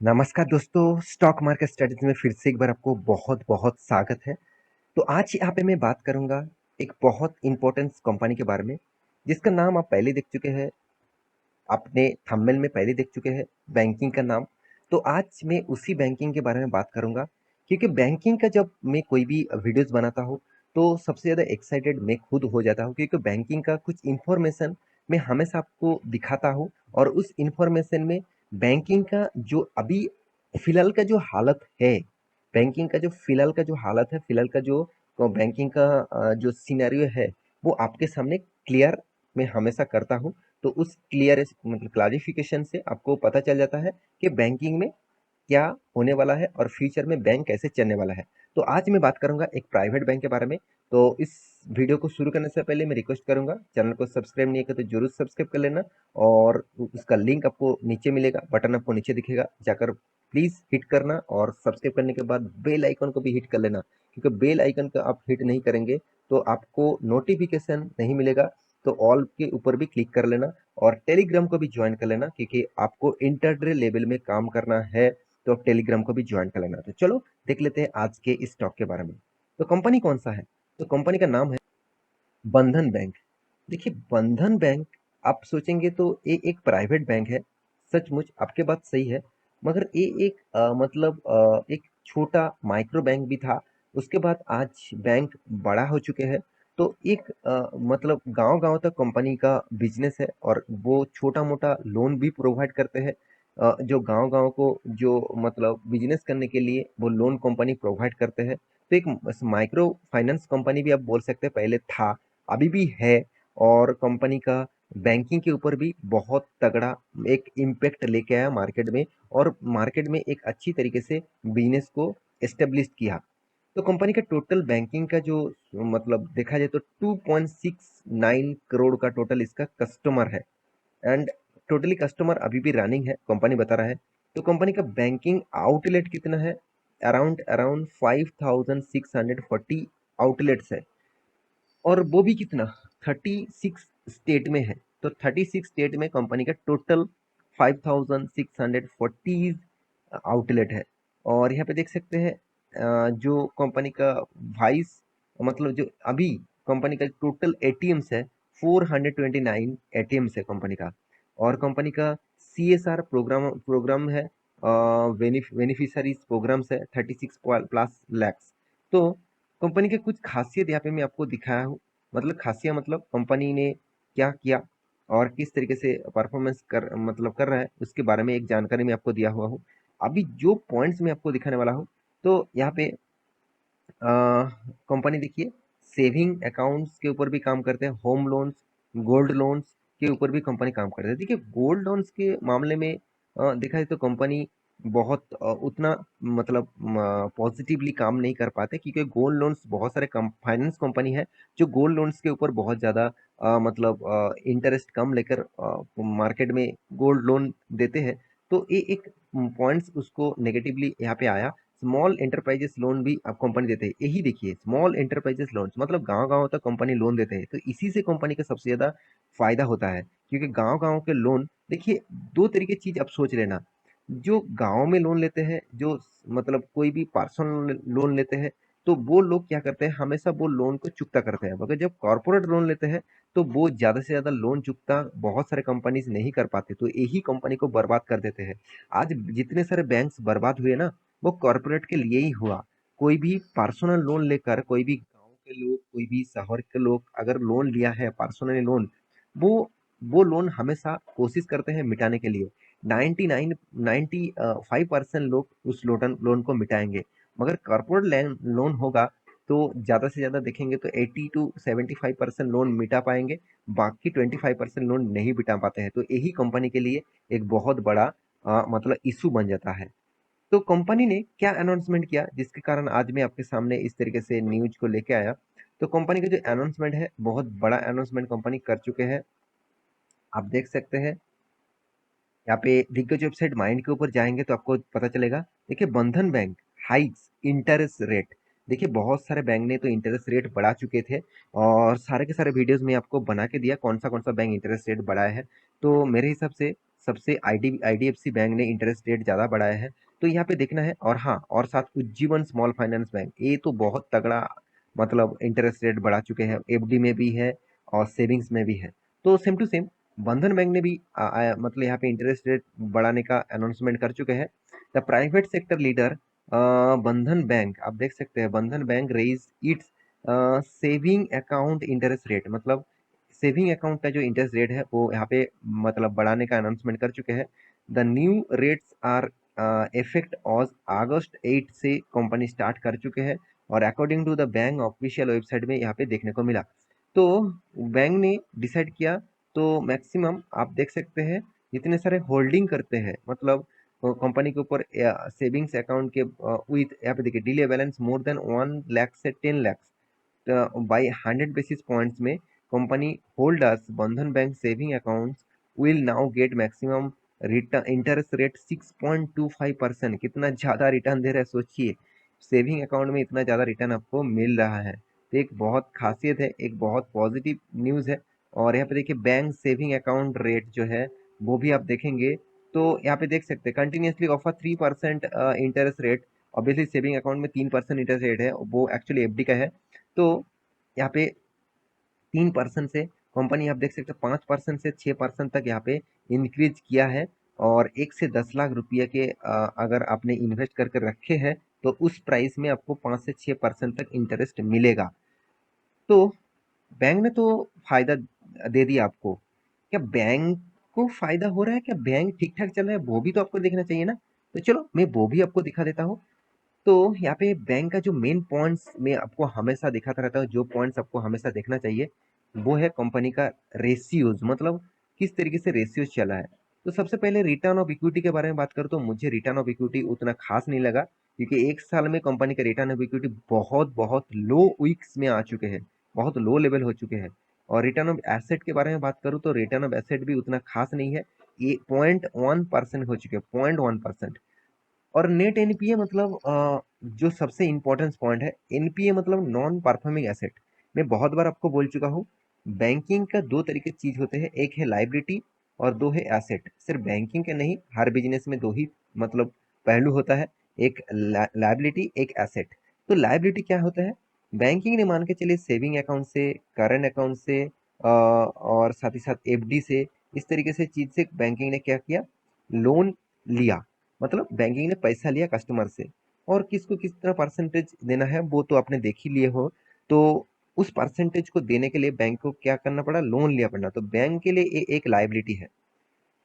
नमस्कार दोस्तों, stock market strategy में फिर से एक बार आपको बहुत बहुत स्वागत है। तो आज यहाँ पे मैं बात करूंगा एक बहुत इंपॉर्टेंट कंपनी के बारे में, जिसका नाम आप पहले देख चुके हैं, अपने थंबनेल में पहले देख चुके हैं, बैंकिंग का नाम। तो आज मैं उसी बैंकिंग के बारे में बात करूंगा, क्योंकि बैंकिंग का जब मैं कोई भी वीडियोस बनाता हूँ तो सबसे ज़्यादा एक्साइटेड मैं खुद हो जाता हूँ, क्योंकि बैंकिंग का कुछ इंफॉर्मेशन मैं हमेशा आपको दिखाता हूँ। और उस इंफॉर्मेशन में बैंकिंग का जो अभी फिलहाल का जो हालत है, बैंकिंग का जो फिलहाल का जो हालत है, फिलहाल का जो बैंकिंग का जो सिनेरियो है, वो आपके सामने क्लियर मैं हमेशा करता हूँ। तो उस क्लियर मतलब क्लारिफिकेशन से आपको पता चल जाता है कि बैंकिंग में क्या होने वाला है और फ्यूचर में बैंक कैसे चलने वाला है। तो आज मैं बात करूंगा एक प्राइवेट बैंक के बारे में। तो इस वीडियो को शुरू करने से पहले मैं रिक्वेस्ट करूंगा, चैनल को सब्सक्राइब नहीं किया तो जरूर सब्सक्राइब कर लेना। और उसका लिंक आपको नीचे मिलेगा, बटन आपको नीचे दिखेगा, जाकर प्लीज हिट करना। और सब्सक्राइब करने के बाद बेल आइकन को भी हिट कर लेना, क्योंकि बेल आइकन का आप हिट नहीं करेंगे तो आपको नोटिफिकेशन नहीं मिलेगा। तो ऑल के ऊपर भी क्लिक कर लेना और टेलीग्राम को भी ज्वाइन कर लेना, क्योंकि आपको इंटरडे लेवल में काम करना है। तो आप टेलीग्राम को भी ज्वाइन कर लेना। तो चलो देख लेते हैं आज के इस स्टॉक के बारे में। तो कंपनी कौन सा है? तो कंपनी का नाम है बंधन बैंक। देखिए, बंधन बैंक आप सोचेंगे तो ये एक प्राइवेट बैंक है। सचमुच आपके बात सही है, मगर ये एक मतलब एक छोटा माइक्रो बैंक भी था। उसके बाद आज बैंक बड़ा हो चुके हैं। तो एक मतलब गांव-गांव तक कंपनी का बिजनेस है और वो छोटा-मोटा लोन भी प्रोवाइड करते हैं। जो गांव-गांव को जो मतलब बिजनेस करने के लिए वो लोन कंपनी प्रोवाइड करते हैं। तो एक माइक्रो फाइनेंस कंपनी भी आप बोल सकते हैं, पहले था, अभी भी है। और कंपनी का बैंकिंग के ऊपर भी बहुत तगड़ा एक इम्पैक्ट लेके आया मार्केट में, और मार्केट में एक अच्छी तरीके से बिजनेस को एस्टेब्लिश किया। तो कंपनी का टोटल बैंकिंग का जो मतलब देखा जाए तो 2.69 करोड़ का टोटल इसका कस्टमर है। एंड टोटली कस्टमर अभी भी रनिंग है, कंपनी बता रहा है। तो कंपनी का बैंकिंग आउटलेट कितना है? अराउंड अराउंड 5640 आउटलेट्स है। और वो भी कितना? 36 स्टेट में है। तो 36 स्टेट में कंपनी का टोटल 5640 आउटलेट है। और यहाँ पे देख सकते हैं जो कंपनी का वाइस मतलब जो अभी कंपनी का टोटल एटीएम्स है, 429 एटीएम्स है कंपनी का। और कंपनी का सीएसआर प्रोग्राम प्रोग्राम है, बेनिफिशरीज प्रोग्राम्स है 36 प्लस लैक्स। तो कंपनी के कुछ खासियत यहाँ पे मैं आपको दिखाया हूँ। मतलब खासियत मतलब कंपनी ने क्या किया और किस तरीके से परफॉर्मेंस कर मतलब कर रहा है, उसके बारे में एक जानकारी मैं आपको दिया हुआ हूँ। अभी जो पॉइंट्स मैं आपको दिखाने वाला हूँ, तो यहाँ पे कंपनी देखिए, सेविंग अकाउंट्स के ऊपर भी काम करते हैं, होम लोन्स, गोल्ड लोन्स के ऊपर भी कंपनी काम करते हैं। देखिए, गोल्ड लोन्स के मामले में देखा जाए तो कंपनी बहुत उतना मतलब पॉजिटिवली काम नहीं कर पाते, क्योंकि गोल्ड लोन्स बहुत सारे फाइनेंस कंपनी है जो गोल्ड लोन्स के ऊपर बहुत ज़्यादा मतलब इंटरेस्ट कम लेकर मार्केट में गोल्ड लोन देते हैं। तो ये एक पॉइंट्स उसको नेगेटिवली यहाँ पे आया। स्मॉल एंटरप्राइजेस लोन भी अब कंपनी देते हैं। यही देखिए, स्मॉल एंटरप्राइजेस लोन मतलब गांव-गांव तक कंपनी लोन देते हैं। तो इसी से कंपनी का सबसे ज्यादा फायदा होता है, क्योंकि गांव-गांव के लोन देखिए, दो तरीके की चीज आप सोच लेना। जो गांव में लोन लेते हैं, जो मतलब कोई भी पर्सनल लोन लेते हैं, तो वो लोग क्या करते हैं, हमेशा वो लोन को चुकता करते हैं। मगर जब कॉर्पोरेट लोन लेते हैं तो वो ज्यादा से ज्यादा लोन चुकता बहुत सारे कंपनीज नहीं कर पाते, तो यही कंपनी को बर्बाद कर देते हैं। आज जितने सारे बैंक्स बर्बाद हुए ना, वो कॉर्पोरेट के लिए ही हुआ। कोई भी पर्सनल लोन लेकर, कोई भी गांव के लोग, कोई भी शहर के लोग अगर लोन लिया है पर्सनली लोन, वो वो लोन हमेशा कोशिश करते हैं मिटाने के लिए। 95% लोग उस लोन को मिटाएंगे। मगर कॉर्पोरेट लोन होगा तो ज़्यादा से ज़्यादा देखेंगे तो 80 to 75% लोन मिटा पाएंगे। बाकी 25% लोन नहीं मिटा पाते हैं। तो यही कंपनी के लिए एक बहुत बड़ा मतलब इशू बन जाता है। तो कंपनी ने क्या अनाउंसमेंट किया, जिसके कारण आज मैं आपके सामने इस तरीके से न्यूज को लेके आया। तो कंपनी का जो अनाउंसमेंट है, बहुत बड़ा अनाउंसमेंट कंपनी कर चुके हैं। आप देख सकते हैं यहाँ पे दिग्गज वेबसाइट माइंड के ऊपर जाएंगे तो आपको पता चलेगा। देखिए, बंधन बैंक हाइक्स इंटरेस्ट रेट। देखिए, बहुत सारे बैंक ने तो इंटरेस्ट रेट बढ़ा चुके थे, और सारे के सारे वीडियोस में आपको बना के दिया कौन सा बैंक इंटरेस्ट रेट बढ़ाया है। तो मेरे हिसाब से सबसे आईडीएफसी बैंक ने इंटरेस्ट रेट ज़्यादा बढ़ाया है, तो यहाँ पे देखना है। और हाँ, और साथ उज्जीवन स्मॉल फाइनेंस बैंक, ये तो बहुत तगड़ा मतलब इंटरेस्ट रेट बढ़ा चुके हैं, एफडी में भी है और सेविंग्स में भी है। तो सेम टू सेम बंधन बैंक ने भी मतलब यहाँ पे इंटरेस्ट रेट बढ़ाने का अनाउंसमेंट कर चुके हैं। The private sector leader Bandhan bank, आप देख सकते हैं Bandhan bank raise its saving account interest rate, मतलब सेविंग अकाउंट का जो इंटरेस्ट रेट है वो यहाँ पे मतलब बढ़ाने का अनाउंसमेंट कर चुके हैं। The new rates are effect as August 8 से कंपनी स्टार्ट कर चुके हैं, और according to the bank official website में यहाँ पे देखने को मिला। तो बैंक ने डिसाइड किया, तो मैक्सिमम आप देख सकते हैं जितने सारे होल्डिंग करते हैं, मतलब कंपनी के ऊपर सेविंग्स अकाउंट के विथ यहाँ पे देखिए delay balance more than 1 lakh से 10 लाख by 100 basis points में कंपनी होल्डर्स बंधन bank saving accounts will now get maximum return interest rate 6.25%। कितना ज़्यादा रिटर्न दे रहा है सोचिए, सेविंग अकाउंट में इतना ज़्यादा रिटर्न आपको मिल रहा है। तो एक बहुत खासियत है, एक बहुत पॉजिटिव न्यूज़ है। और यहाँ पे देखिए बैंक सेविंग अकाउंट रेट जो है वो भी आप देखेंगे, तो यहाँ पे देख सकते हैं continuously offer 3% interest rate. Obviously saving account में 3% इंटरेस्ट रेट है, वो एक्चुअली एफडी का है। तो यहाँ पे 3% से कंपनी आप देख सकते हैं 5% से 6% तक यहाँ पे इंक्रीज किया है। और 1 से 10 लाख रुपये के अगर आपने इन्वेस्ट करके रखे हैं तो उस प्राइस में आपको 5 से 6% तक इंटरेस्ट मिलेगा। तो बैंक ने तो फायदा दे दिया आपको, क्या बैंक को फायदा हो रहा है, क्या बैंक ठीक ठाक चल रहा है, वो भी तो आपको देखना चाहिए ना। तो चलो मैं वो भी आपको दिखा देता हूँ। तो यहाँ पे बैंक का जो मेन पॉइंट्स मैं आपको हमेशा दिखाता रहता हूँ, जो पॉइंट्स आपको हमेशा देखना चाहिए वो है कंपनी का रेशियोज, मतलब किस तरीके से रेशियोज चला है। तो सबसे पहले रिटर्न ऑफ इक्विटी के बारे में बात करूँ तो मुझे रिटर्न ऑफ इक्विटी उतना खास नहीं लगा, क्योंकि एक साल में कंपनी का रिटर्न ऑफ इक्विटी बहुत बहुत लो वीक्स में आ चुके हैं, बहुत लो लेवल हो चुके हैं। और रिटर्न ऑफ एसेट के बारे में बात करूँ तो रिटर्न ऑफ एसेट भी उतना खास नहीं है, ये 0.1% हो चुके हैं, 0.1%। और नेट एनपीए मतलब जो सबसे इंपॉर्टेंट पॉइंट है, एनपीए मतलब नॉन परफॉर्मिंग एसेट। मैं बहुत बार आपको बोल चुका हूँ, बैंकिंग का दो तरीके चीज होते हैं, एक है लाइबिलिटी और दो है एसेट। सिर्फ बैंकिंग के नहीं, हर बिजनेस में दो ही मतलब पहलू होता है, एक लाइबिलिटी एक एसेट। तो लाइबिलिटी क्या होता है, बैंकिंग ने मान के चलिए सेविंग अकाउंट से, करंट अकाउंट से और साथ ही साथ एफडी से, इस तरीके से चीज से बैंकिंग ने क्या किया, लोन लिया। मतलब बैंकिंग ने पैसा लिया कस्टमर से, और किसको कितना परसेंटेज देना है वो तो आपने देख ही लिए हो। तो उस परसेंटेज को देने के लिए बैंक को क्या करना पड़ा, लोन लिया पड़ना। तो बैंक के लिए ये एक लाइबिलिटी है।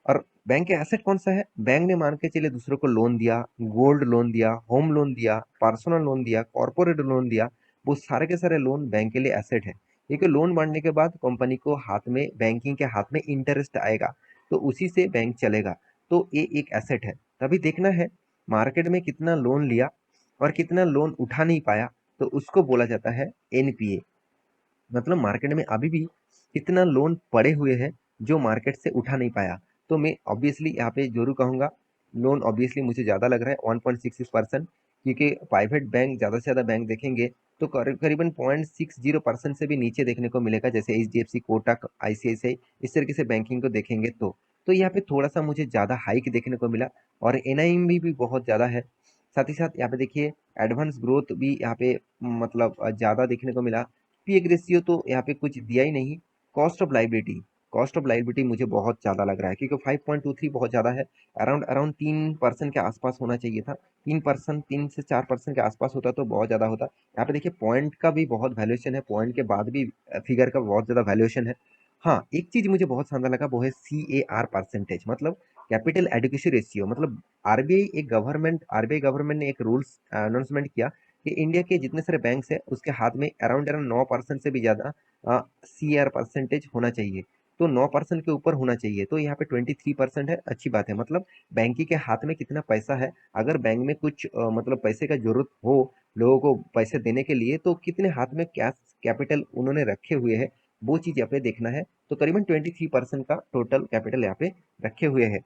और बैंक के एसेट कौन सा है, बैंक ने मान के चलिए दूसरों को लोन दिया, गोल्ड लोन दिया, होम लोन दिया, पर्सनल लोन दिया, कॉर्पोरेट लोन दिया, वो सारे के सारे लोन बैंक के लिए एसेट है। क्योंकि लोन बढ़ने के बाद कंपनी को हाथ में, बैंकिंग के हाथ में इंटरेस्ट आएगा, तो उसी से बैंक चलेगा। तो ये एक एसेट है। तभी देखना है मार्केट में कितना लोन लिया और कितना लोन उठा नहीं पाया, तो उसको बोला जाता है एनपीए। मतलब मार्केट में अभी भी कितना लोन पड़े हुए हैं जो मार्केट से उठा नहीं पाया। तो मैं ऑब्वियसली यहाँ पे जरूर कहूँगा, लोन ऑब्वियसली मुझे ज़्यादा लग रहा है 1.66%, क्योंकि प्राइवेट बैंक ज़्यादा से ज़्यादा बैंक देखेंगे तो करीबन 0.60% से भी नीचे देखने को मिलेगा, जैसे एचडीएफसी, कोटक, आईसीआईसीआई, इस तरीके से बैंकिंग को देखेंगे तो यहाँ पे थोड़ा सा मुझे ज़्यादा हाइक देखने को मिला। और एनआईएम भी बहुत ज़्यादा है। साथ ही साथ यहाँ पे देखिए एडवांस ग्रोथ भी यहाँ पे मतलब ज़्यादा देखने को मिला। पी रेशियो तो यहाँ पे कुछ दिया ही नहीं। Cost of liability, cost of liability मुझे बहुत ज़्यादा लग रहा है, क्योंकि 5.23 बहुत ज़्यादा है। अराउंड अराउंड 3% के आसपास होना चाहिए था। 3%, 3 से 4% के आसपास होता तो बहुत ज़्यादा होता। यहाँ पे देखिए पॉइंट का भी बहुत वैल्यूएशन है, पॉइंट के बाद भी फिगर का बहुत ज़्यादा वैल्यूएशन है। हाँ, एक चीज़ मुझे बहुत शानदार लगा, वो है CAR परसेंटेज, मतलब कैपिटल एडिक्वेसी रेशियो। मतलब आरबीआई गवर्नमेंट ने एक रूल्स अनाउंसमेंट किया कि इंडिया के जितने सारे बैंक्स हैं उसके हाथ में अराउंड अराउंड 9% से भी ज़्यादा CAR परसेंटेज होना चाहिए। तो 9% के ऊपर होना चाहिए। तो यहाँ पे 23% है, अच्छी बात है। मतलब बैंक के हाथ में कितना पैसा है, अगर बैंक में कुछ मतलब पैसे का जरूरत हो लोगों को पैसे देने के लिए, तो कितने हाथ में कैश कैपिटल उन्होंने रखे हुए हैं, वो चीज़ यहाँ पे देखना है। तो करीबन 23% का टोटल कैपिटल यहाँ पे रखे हुए हैं।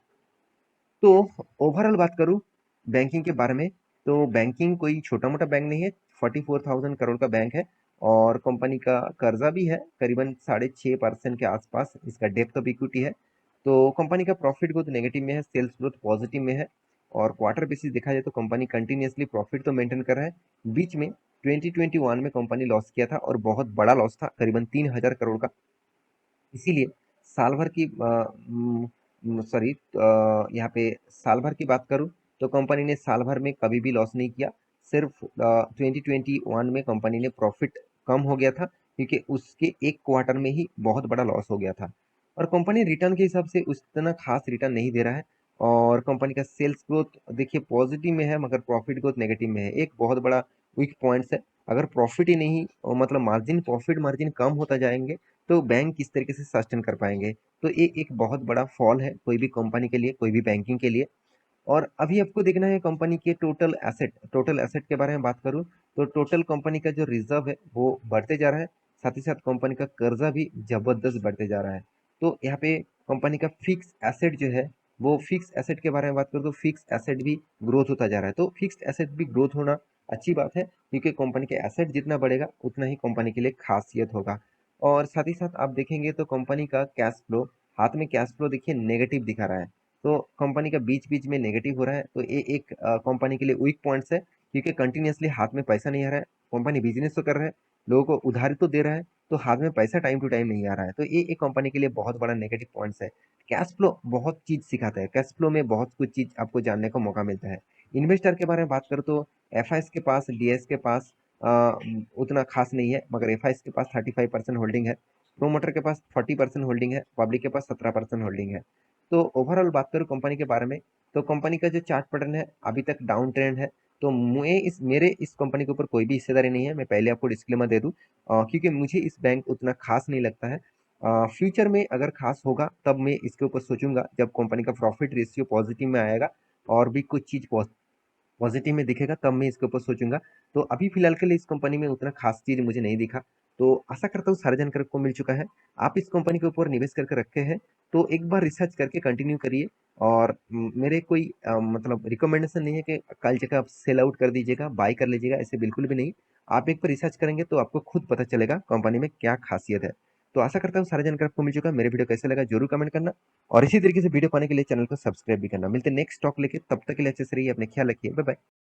तो ओवरऑल बात करूं बैंकिंग के बारे में, तो बैंकिंग कोई छोटा मोटा बैंक नहीं है, 44,000 करोड़ का बैंक है। और कंपनी का कर्जा भी है करीबन 6.5% के आसपास, इसका डेप्थ ऑफ इक्विटी है। तो कंपनी का प्रॉफिट ग्रोथ नेगेटिव में है, सेल्स ग्रोथ पॉजिटिव में है, और क्वार्टर बेसिस देखा जाए तो कंपनी कंटिन्यूअसली प्रॉफिट तो मेंटेन कर रहा है। बीच में 2021 में कंपनी लॉस किया था और बहुत बड़ा लॉस था, करीबन 3000 करोड़ का। इसीलिए साल भर की सॉरी यहाँ पे साल भर की बात करूँ तो कंपनी ने साल भर में कभी भी लॉस नहीं किया। सिर्फ 2021 में कंपनी ने प्रॉफिट कम हो गया था, क्योंकि उसके एक क्वार्टर में ही बहुत बड़ा लॉस हो गया था। और कंपनी रिटर्न के हिसाब से उतना खास रिटर्न नहीं दे रहा है। और कंपनी का सेल्स ग्रोथ देखिए पॉजिटिव में है, मगर प्रॉफिट ग्रोथ नेगेटिव में है। एक बहुत बड़ा वीक पॉइंट्स है। अगर प्रॉफिट ही नहीं, और मतलब मार्जिन, प्रॉफिट मार्जिन कम होता जाएंगे तो बैंक किस तरीके से सस्टेन कर पाएंगे। तो ये एक बहुत बड़ा फॉल है कोई भी कंपनी के लिए, कोई भी बैंकिंग के लिए। और अभी आपको देखना है कंपनी के टोटल एसेट के बारे में बात करूं तो टोटल कंपनी का जो रिजर्व है वो बढ़ते जा रहा है। साथ ही साथ कंपनी का कर्जा भी जबरदस्त बढ़ते जा रहा है। तो यहाँ पे कंपनी का फिक्स एसेट जो है, वो फिक्स एसेट के बारे में बात करूँ तो फिक्स एसेट भी ग्रोथ होता जा रहा है। तो फिक्स एसेट भी ग्रोथ होना अच्छी बात है, क्योंकि कंपनी के एसेट जितना बढ़ेगा उतना ही कंपनी के लिए खासियत होगा। और साथ ही साथ आप देखेंगे तो कंपनी का कैश फ्लो, हाथ में कैश फ्लो देखिए नेगेटिव दिखा रहा है। तो कंपनी का बीच बीच में नेगेटिव हो रहा है, तो ये एक कंपनी के लिए वीक पॉइंट्स है, क्योंकि कंटिन्यूअसली हाथ में पैसा नहीं आ रहा है। कंपनी बिजनेस तो कर रहा है, लोगों को उधारी तो दे रहा है, तो हाथ में पैसा टाइम टू टाइम नहीं आ रहा है। तो ये एक कंपनी के लिए बहुत बड़ा नेगेटिव पॉइंट्स है। कैश फ्लो बहुत चीज सिखाता है, कैश फ्लो में बहुत कुछ चीज आपको जानने को मौका मिलता है। इन्वेस्टर के बारे में बात करो तो एफ के पास, डीएस के पास उतना खास नहीं है, मगर एफ के पास 35% होल्डिंग है, प्रोमोटर के पास 40% होल्डिंग है, पब्लिक के पास 17% होल्डिंग है। तो ओवरऑल बात करूँ कंपनी के बारे में, तो कंपनी का जो चार्ट पैटर्न है अभी तक डाउन ट्रेंड है। तो मैं मेरे इस कंपनी के ऊपर कोई भी हिस्सेदारी नहीं है, मैं पहले आपको डिस्क्लेमर दे दूं, क्योंकि मुझे इस बैंक उतना खास नहीं लगता है। फ्यूचर में अगर खास होगा तब मैं इसके ऊपर सोचूंगा, जब कंपनी का प्रॉफिट रेशियो पॉजिटिव में आएगा और भी कुछ चीज पॉजिटिव में दिखेगा तब मैं इसके ऊपर सोचूंगा। तो अभी फिलहाल के लिए इस कंपनी में उतना खास चीज मुझे नहीं दिखा। तो आशा करता हूँ सारे जानकारी को मिल चुका है। आप इस कंपनी के ऊपर निवेश करके रखे हैं तो एक बार रिसर्च करके कंटिन्यू करिए। और मेरे कोई मतलब रिकमेंडेशन नहीं है कि कल जगह आप सेल आउट कर दीजिएगा, बाय कर लीजिएगा, ऐसे बिल्कुल भी नहीं। आप एक बार रिसर्च करेंगे तो आपको खुद पता चलेगा कंपनी में क्या खासियत है। तो आशा करता हूँ सारा जानकारी आपको मिल चुका है। मेरे वीडियो कैसे लगा जरूर कमेंट करना, और इसी तरीके से वीडियो पाने के लिए चैनल को सब्सक्राइब भी करना। मिलते हैं नेक्स्ट टॉक लेके, तब तक के लिए अच्छे से रहिए, अपने ख्याल रखिए, बाय बाय।